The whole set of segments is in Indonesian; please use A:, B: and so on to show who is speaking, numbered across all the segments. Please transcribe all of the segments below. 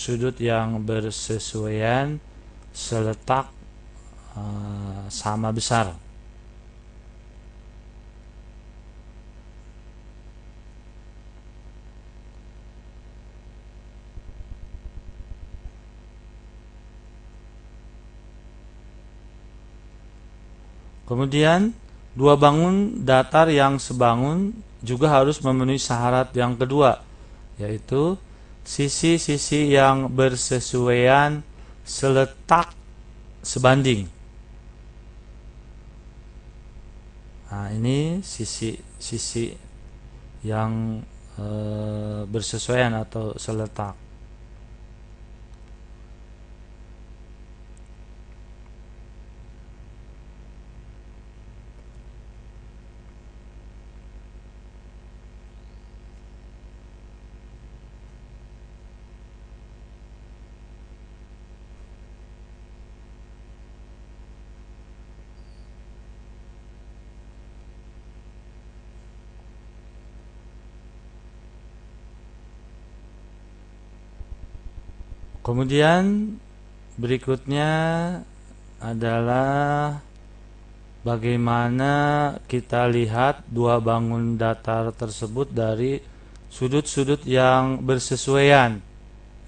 A: sudut yang bersesuaian seletak sama besar. Kemudian dua bangun datar yang sebangun juga harus memenuhi syarat yang kedua, yaitu sisi-sisi yang bersesuaian seletak sebanding. Nah, ini sisi yang bersesuaian atau seletak. Kemudian berikutnya adalah bagaimana kita lihat dua bangun datar tersebut dari sudut-sudut yang bersesuaian,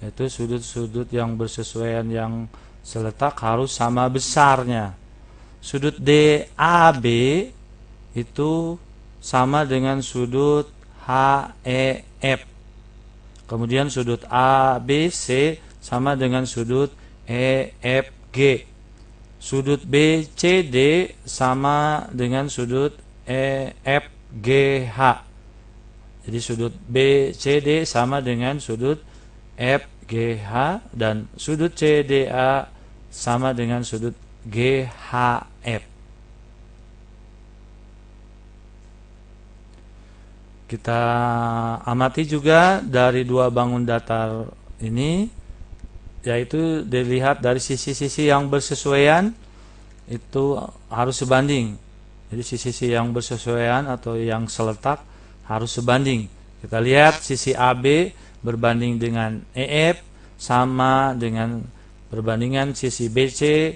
A: yaitu sudut-sudut yang bersesuaian yang seletak harus sama besarnya. Sudut DAB itu sama dengan sudut HEF. Kemudian sudut ABC sama dengan sudut EFG. Sudut BCD sama dengan sudut EFGH. Jadi sudut BCD sama dengan sudut FGH dan sudut CDA sama dengan sudut GHF. Kita amati juga dari dua bangun datar ini, yaitu dilihat dari sisi-sisi yang bersesuaian itu harus sebanding. Jadi sisi-sisi yang bersesuaian atau yang seletak harus sebanding. Kita lihat sisi AB berbanding dengan EF sama dengan perbandingan sisi BC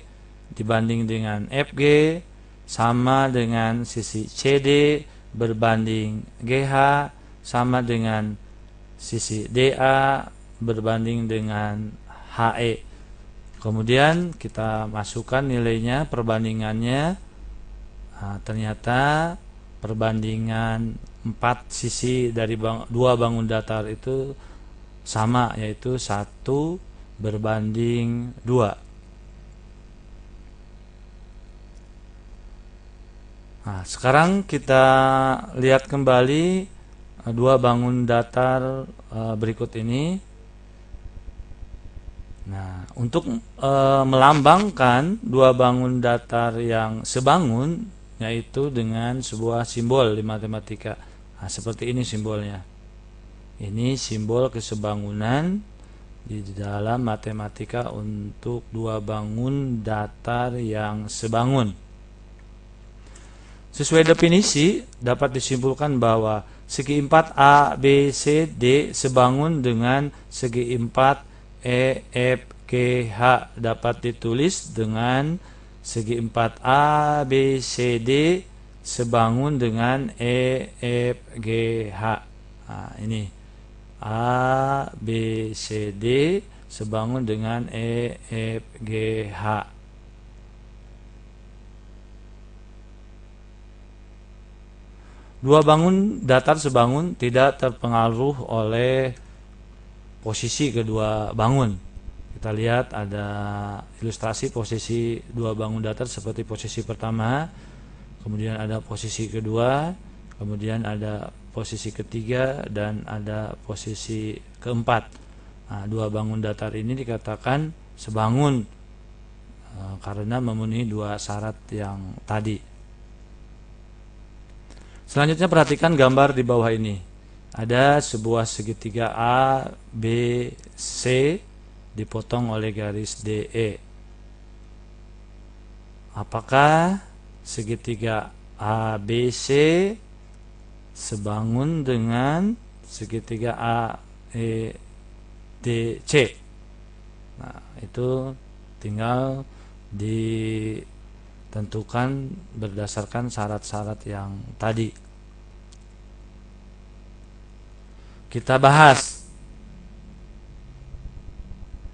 A: dibanding dengan FG sama dengan sisi CD berbanding GH sama dengan sisi DA berbanding dengan HE. Kemudian kita masukkan nilainya, perbandingannya. Nah, ternyata perbandingan 4 sisi dari dua bangun datar itu sama, yaitu 1 berbanding 2. Nah, sekarang kita lihat kembali dua bangun datar berikut ini. Nah, untuk melambangkan dua bangun datar yang sebangun, yaitu dengan sebuah simbol di matematika. Nah, seperti ini simbolnya. Ini simbol kesebangunan di dalam matematika untuk dua bangun datar yang sebangun. Sesuai definisi, dapat disimpulkan bahwa segi 4 A, B, C, D sebangun dengan segi 4 E, F, G, H. Dapat ditulis dengan segi 4 A, B, C, D sebangun dengan E, F, G, H. Nah, ini A, B, C, D sebangun dengan E, F, G, H. Dua bangun datar sebangun tidak terpengaruh oleh posisi kedua bangun. Kita lihat ada ilustrasi posisi dua bangun datar seperti posisi pertama, kemudian ada posisi kedua, kemudian ada posisi ketiga, dan ada posisi keempat. Nah, dua bangun datar ini dikatakan sebangun karena memenuhi dua syarat yang tadi. Selanjutnya perhatikan gambar di bawah ini. Ada sebuah segitiga A, B, C dipotong oleh garis DE. Apakah segitiga A, B, C sebangun dengan segitiga A, E, D, C? itu tinggal ditentukan berdasarkan syarat-syarat yang tadi. Kita bahas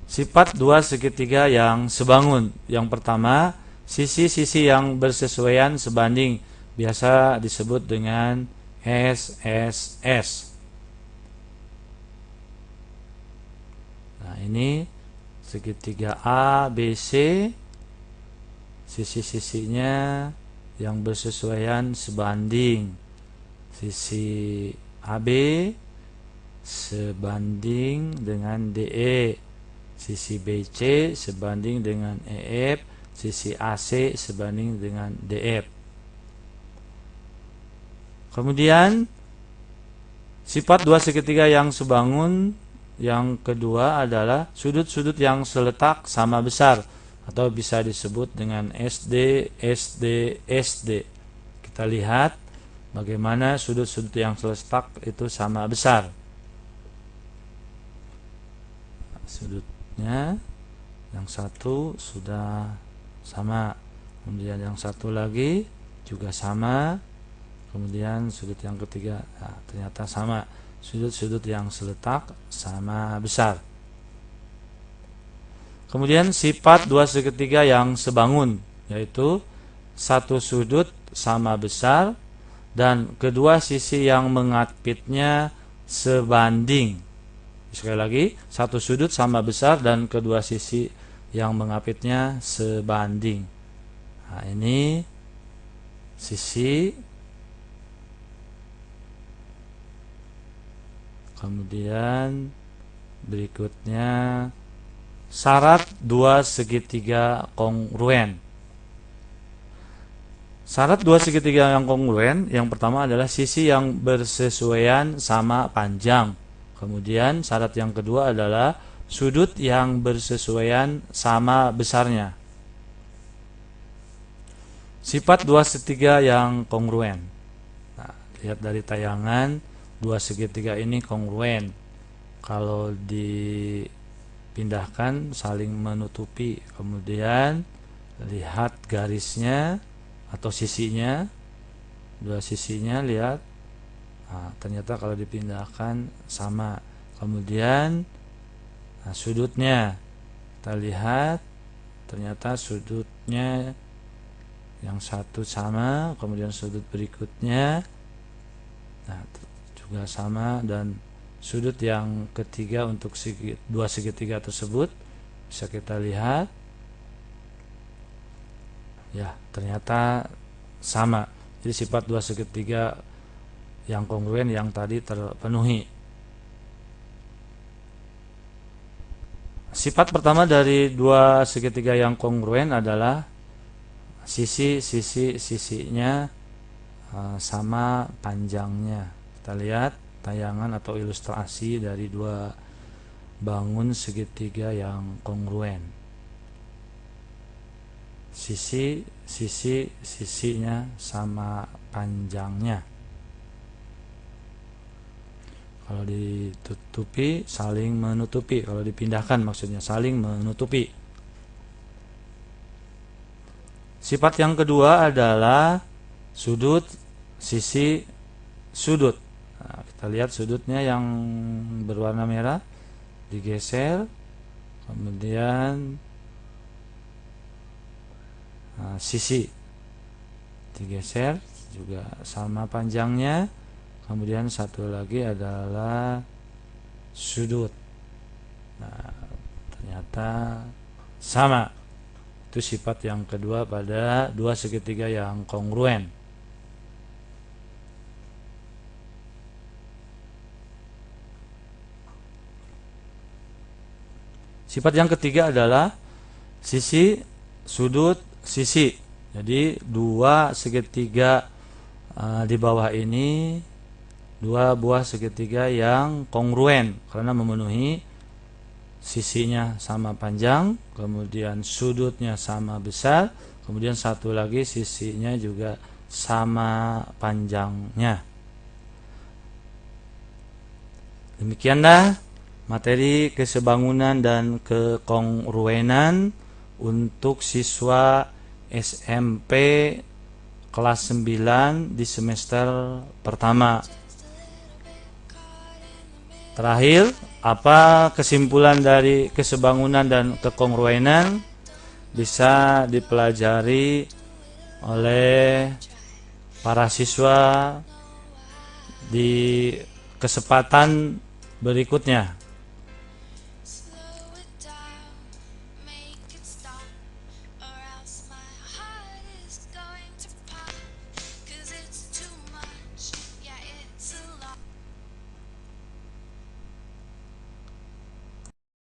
A: sifat dua segitiga yang sebangun. Yang pertama, sisi-sisi yang bersesuaian sebanding, biasa disebut dengan SSS. Nah, ini segitiga A, B, C, sisi-sisinya yang bersesuaian sebanding. Sisi AB sebanding dengan DE, sisi BC sebanding dengan EF, sisi AC sebanding dengan DF. Kemudian sifat dua segitiga yang sebangun yang kedua adalah sudut-sudut yang seletak sama besar, atau bisa disebut dengan SD, SD, SD. Kita lihat bagaimana sudut-sudut yang seletak itu sama besar. Sudutnya yang satu sudah sama, kemudian yang satu lagi juga sama, kemudian sudut yang ketiga ternyata sama. Sudut-sudut yang seletak sama besar. Kemudian sifat dua segitiga yang sebangun, yaitu satu sudut sama besar dan kedua sisi yang mengapitnya sebanding. Sekali lagi, satu sudut sama besar dan kedua sisi yang mengapitnya sebanding. Nah, ini sisi, kemudian berikutnya syarat dua segitiga kongruen. Syarat dua segitiga yang kongruen yang pertama adalah sisi yang bersesuaian sama panjang. Kemudian syarat yang kedua adalah sudut yang bersesuaian sama besarnya. Sifat dua segitiga yang kongruen. Nah, lihat dari tayangan, dua segitiga ini kongruen. Kalau dipindahkan saling menutupi. Kemudian lihat garisnya atau sisinya, dua sisinya lihat. Nah, ternyata kalau dipindahkan sama. Kemudian sudutnya kita lihat, ternyata sudutnya yang satu sama, kemudian sudut berikutnya juga sama, dan sudut yang ketiga untuk dua segitiga tersebut bisa kita lihat, ya ternyata sama. Jadi sifat dua segitiga yang kongruen yang tadi terpenuhi. Sifat pertama dari dua segitiga yang kongruen adalah sisinya sama panjangnya. Kita lihat tayangan atau ilustrasi dari dua bangun segitiga yang kongruen. Sisinya sama panjangnya. Kalau ditutupi saling menutupi, kalau dipindahkan maksudnya saling menutupi. Sifat yang kedua adalah sudut, sisi, sudut. Nah, kita lihat sudutnya yang berwarna merah digeser, kemudian sisi digeser juga sama panjangnya. Kemudian satu lagi adalah sudut. Nah, ternyata sama. Itu sifat yang kedua pada dua segitiga yang kongruen. Sifat yang ketiga adalah sisi, sudut, sisi. Jadi dua segitiga di bawah ini dua buah segitiga yang kongruen karena memenuhi sisinya sama panjang, kemudian sudutnya sama besar, kemudian satu lagi sisinya juga sama panjangnya. Demikianlah materi kesebangunan dan kekongruenan untuk siswa SMP kelas 9 di semester pertama. Terakhir, apa kesimpulan dari kesebangunan dan kekongruenan? Bisa dipelajari oleh para siswa di kesempatan berikutnya.